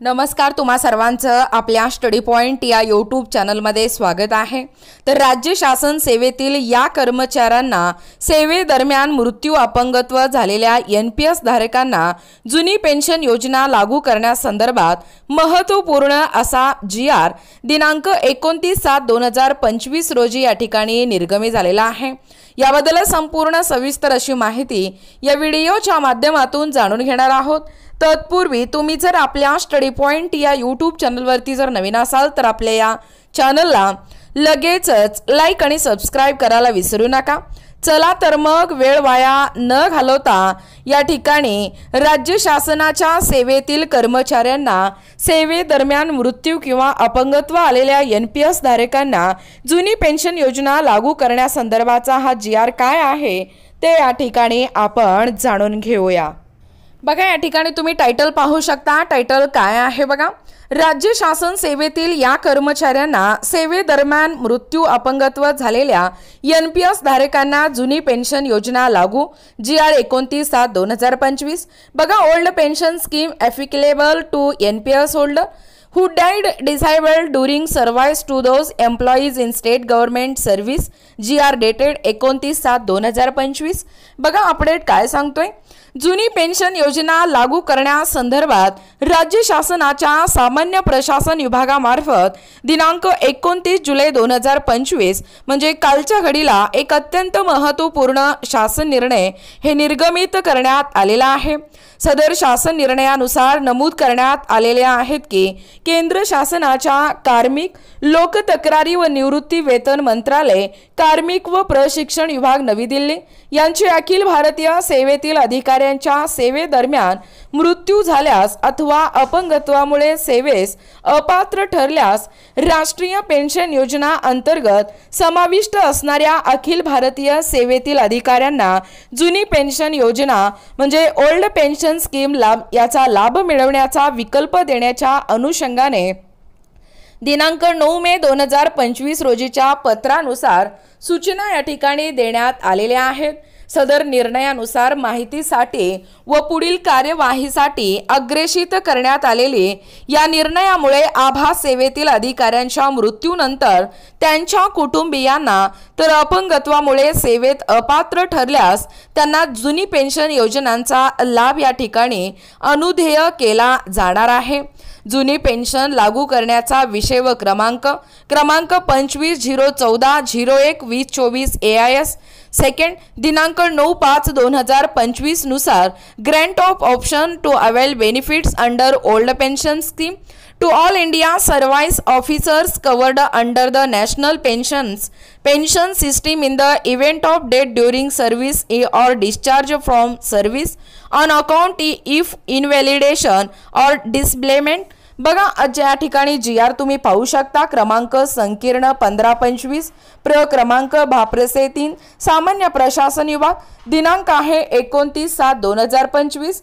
नमस्कार, तुम्हा सर्वांचं आपल्या स्टडी पॉइंट या यूट्यूब चॅनलमध्ये स्वागत आहे। तर राज्य शासन सेवेतील या कर्मचाऱ्यांना सेवेदरम्यान मृत्यू अपंगत्व झालेल्या NPS धारकांना जुनी पेन्शन योजना लागू करण्यासंदर्भात महत्त्वपूर्ण असा GR दिनांक 29/7/2025 रोजी या ठिकाणी निर्गमित झालेला आहे। याबद्दल संपूर्ण सविस्तर अशी माहिती या व्हिडिओच्या माध्यमातून जाणून घेणार आहोत। तत्पूर्वी तुम्ही जर आपल्या स्टडी पॉइंट या यूट्यूब चॅनलवरती जर नवीन असाल तर आपल्या या चॅनलला लगेचच लाईक आणि सबस्क्राइब करायला विसरू नका। चला तर मग वेळ वाया न घालवता या ठिकाणी राज्य शासनाच्या सेवेतील कर्मचाऱ्यांना सेवेदरम्यान मृत्यू किंवा अपंगत्व आलेल्या NPS धारकांना जुनी पेन्शन योजना लागू करण्यासंदर्भाचा हा GR काय आहे ते या ठिकाणी आपण जाणून घेऊया। बघा, या ठिकाणी तुम्ही टायटल पाहू शकता। टायटल काय आहे बघा, राज्य शासन सेवेतील या कर्मचाऱ्यांना सेवेदरम्यान मृत्यू अपंगत्व झालेल्या NPS धारकांना जुनी पेन्शन योजना लागू GR 29/7/2025। बघा, old pension scheme applicable to NPS holder who died disabled during service to those employees in state government service GR dated 29/7/2025। बघा, अपडेट काय सांगतोय, जुनी पेन्शन योजना लागू करण्यासंदर्भात राज्य शासनाच्या सामान्य प्रशासन विभागामार्फत दिनांक 29 जुलै 2025 म्हणजे कालच्या घडीला एक अत्यंत महत्त्वपूर्ण शासन निर्णय हे निर्गमित करण्यात आलेला आहे। सदर शासन निर्णयानुसार नमूद करण्यात आलेले आहेत की केंद्र शासनाच्या कार्मिक लोक तक्रारी व निवृत्ती वेतन मंत्रालय, कार्मिक व प्रशिक्षण विभाग नवी दिल्ली यांचे अखिल भारतीय सेवेतील अधिकाऱ्यांच्या सेवेदरम्यान मृत्यू झाल्यास अथवा अपंगत्वामुळे सेवेस अपात्र ठरल्यास राष्ट्रीय पेन्शन योजना अंतर्गत समाविष्ट असणाऱ्या अखिल भारतीय सेवेतील अधिकाऱ्यांना जुनी पेन्शन योजना म्हणजे ओल्ड पेन्शन स्कीम याचा लाभ मिळवण्याचा विकल्प देण्याच्या अनुषंगाने दिनांक 9 मे 2025 रोजीच्या पत्रानुसार सूचना या ठिकाणी देण्यात आलेल्या आहेत। सदर निर्णयानुसार माहितीसाठी व पुढील कार्यवाहीसाठी अग्रेषित करण्यात आलेले या निर्णयामुळे आभास सेवेतील अधिकाऱ्यांच्या मृत्यूनंतर त्यांच्या कुटुंबियांना तर अपंगत्वामुळे सेवेत अपात्र ठरल्यास त्यांना जुनी पेन्शन योजनांचा लाभ या ठिकाणी अनुदेय केला जाणार आहे। जुनी पेन्शन लागू करण्याचा विषय व क्रमांक 25/014/01/2024 AIS सेकंड दिनांक 9/5/2025 नुसार grant of option to avail benefits under old pension scheme to all India service officers covered under the national pension system in the event of death during service or discharge from service on account if invalidation or disablement। बघा, या ठिकाणी GR तुम्ही पाहू शकता। क्रमांक संकीर्ण 1525 क्रमांक भाप्रसे 3 सामान्य प्रशासन विभाग दिनांक आहे 29/7/2025।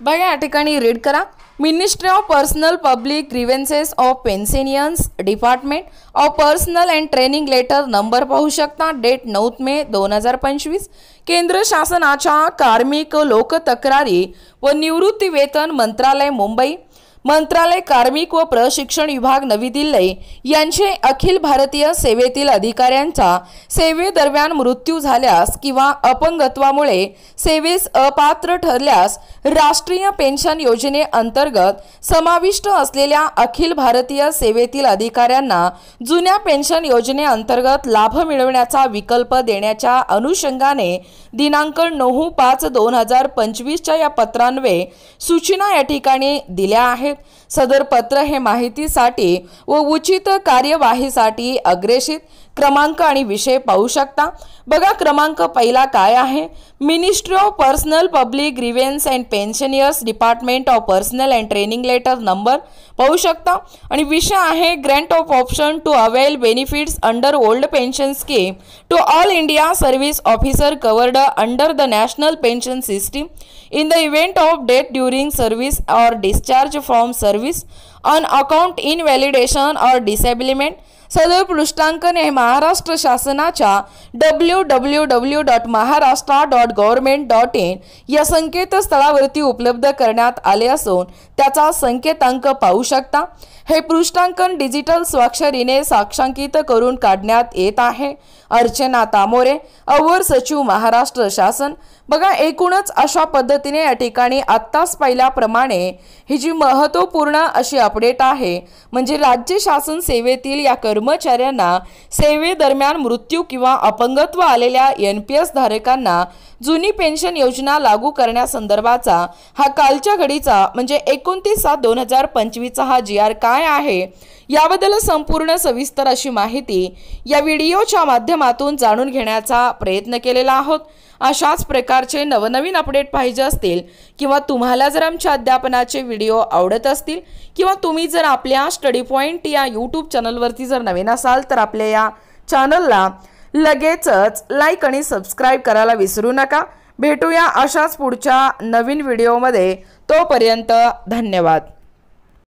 बघा, या ठिकाणी रीड करा। Ministry of personnel public grievances of pensioners department of personnel and training letter number पाहू शकता, डेट 9 मे 2025। केंद्र शासनाच्या कार्मिक लोक तक्रारी व निवृत्ती वेतन मंत्रालय मुंबई, मंत्रालय कार्मिक व प्रशिक्षण विभाग नवी दिल्ली यांचे अखिल भारतीय सेवेतील अधिकाऱ्यांचा सेवेदरम्यान मृत्यू झाल्यास किंवा अपंगत्वामुळे सेवेस अपात्र ठरल्यास राष्ट्रीय पेन्शन योजनेअंतर्गत समाविष्ट असलेल्या अखिल भारतीय सेवेतील अधिकाऱ्यांना जुन्या पेन्शन योजनेअंतर्गत लाभ मिळवण्याचा विकल्प देण्याच्या अनुषंगाने दिनांक 9/5/2025 च्या या पत्रान्वये सूचना या ठिकाणी दिल्या आहेत। सदर पत्र हे माहितीसाठी व उचित कार्यवाहीसाठी अग्रेषित क्रमांक आणि विषय पाहू शकता। बघा, क्रमांक पहिला काय आहे, ministry of personnel public grievances and pensioners department of personnel and training letter number पाहू शकता आणि विषय आहे grant of option to avail benefits under old pension scheme to all India service officer covered under the national pension system in the event of death during service or discharge from service on account invalidation or disablement सदर पृष्ठांकन हे महाराष्ट्र शासनाच्या www.maharashtra.government.in या संकेतस्थळावरती उपलब्ध करण्यात आले असून त्याचा संकेतांक पाहू शकता। हे पृष्ठांकन डिजिटल स्वाक्षरीने साक्षांकित करून काढण्यात येत आहे। अर्चना तामोरे, अवर सचिव, महाराष्ट्र शासन। बघा, एकूणच अशा पद्धतीने या ठिकाणी आत्ताच पाहिल्याप्रमाणे ही जी महत्त्वपूर्ण अशी अपडेट आहे, म्हणजे राज्य शासन सेवेतील या कर्मचाऱ्यांना सेवेदरम्यान मृत्यू किंवा अपंगत्व आलेल्या NPS धारकांना जुनी पेन्शन योजना लागू करण्यासंदर्भाचा हा कालच्या घडीचा म्हणजे 29/7/2025 हा GR काय आहे याबद्दल संपूर्ण सविस्तर अशी माहिती या व्हिडिओच्या माध्यमातून जाणून घेण्याचा प्रयत्न केलेला आहोत। अशाच प्रकारचे नवनवीन अपडेट पाहिजे असतील किंवा तुम्हाला जर आमच्या अध्यापनाचे व्हिडिओ आवडत असतील किंवा तुम्ही जर आपल्या स्टडी पॉइंट या यूट्यूब चॅनलवरती जर नवीन असाल तर आपल्या या चॅनलला लगेचच लाईक आणि सबस्क्राइब करायला विसरू नका। भेटूया अशाच पुढच्या नवीन व्हिडिओमध्ये, तोपर्यंत धन्यवाद।